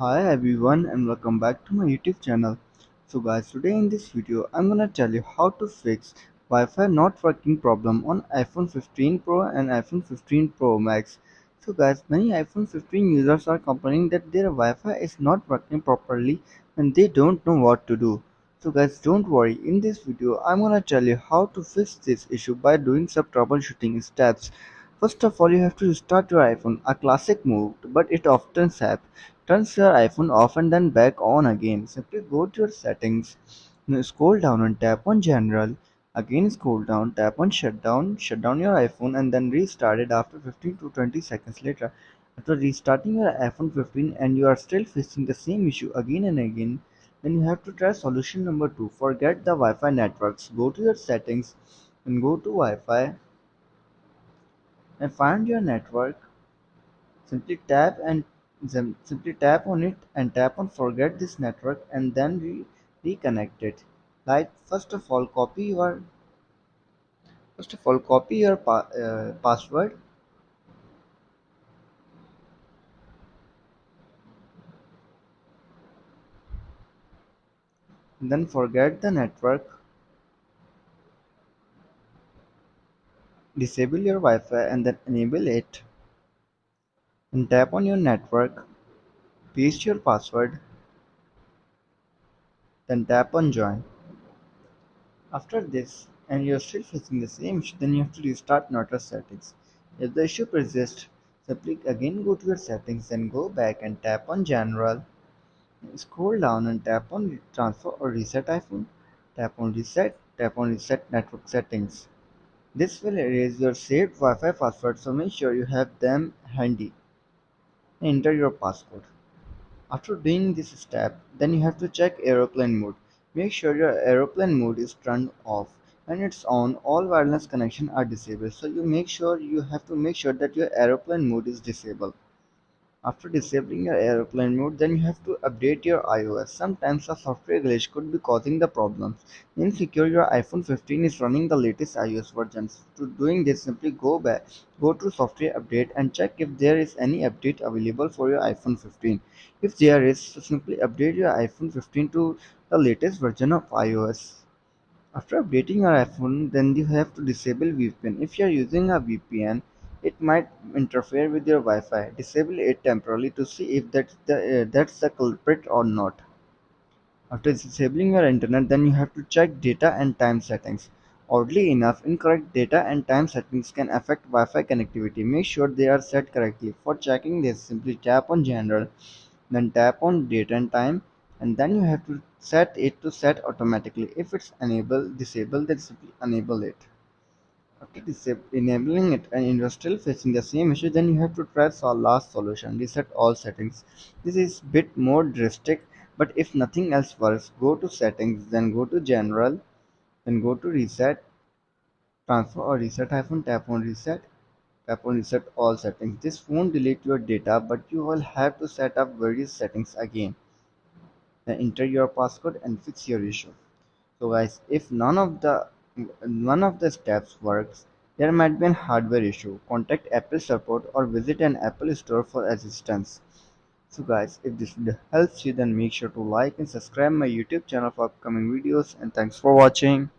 Hi everyone and welcome back to my YouTube channel. So guys, today in this video I'm gonna tell you how to fix Wi-Fi not working problem on iPhone 15 Pro and iPhone 15 Pro Max. So guys, many iPhone 15 users are complaining that their Wi-Fi is not working properly and they don't know what to do. So guys, don't worry, in this video I'm gonna tell you how to fix this issue by doing some troubleshooting steps. First of all, you have to restart your iPhone, a classic move, but it often saps. Turns your iPhone off and then back on again. Simply go to your settings, scroll down and tap on General. Again scroll down, tap on shut down your iPhone and then restart it after 15 to 20 seconds later. After restarting your iPhone 15 and you are still facing the same issue again and again, then you have to try solution number 2. Forget the Wi-Fi networks. Go to your settings and go to Wi-Fi and find your network. Simply simply tap on it and tap on forget this network and then reconnect it. Like first of all copy your password, then forget the network, disable your Wi-Fi and then enable it. And tap on your network, paste your password, then tap on join. After this, and you're still facing the same issue, then you have to restart network settings. If the issue persists, simply again go to your settings, then go back and tap on general. Scroll down and tap on transfer or reset iPhone. Tap on reset network settings. This will erase your saved Wi-Fi password, so make sure you have them handy. Enter your passcode. After doing this step, then you have to check aeroplane mode. Make sure your aeroplane mode is turned off. When it's on, all wireless connections are disabled. So you have to make sure that your aeroplane mode is disabled. After disabling your airplane mode, then you have to update your iOS. Sometimes a software glitch could be causing the problems. Insecure your iPhone 15 is running the latest iOS versions. To doing this, simply go to software update and check if there is any update available for your iPhone 15. If there is, so simply update your iPhone 15 to the latest version of iOS. After updating your iPhone, then you have to disable VPN. If you are using a VPN, it might interfere with your Wi-Fi. Disable it temporarily to see if that's the culprit or not. After disabling your internet, then you have to check data and time settings. Oddly enough, incorrect data and time settings can affect Wi-Fi connectivity. Make sure they are set correctly. For checking this, simply tap on General, then tap on date and time, and then you have to set it to set automatically. If it's disable, then simply enable it. After enabling it and you're still facing the same issue, then you have to try our last solution, reset all settings. This is bit more drastic, but if nothing else works, go to settings, then go to general, then go to reset, transfer or reset hyphen, tap on reset all settings. This won't delete your data, but you will have to set up various settings again. Then enter your passcode and fix your issue. So guys, if none of the steps works, there might be a hardware issue. Contact Apple support or visit an Apple store for assistance. So guys, if this video helps you, then make sure to like and subscribe my YouTube channel for upcoming videos, and thanks for watching.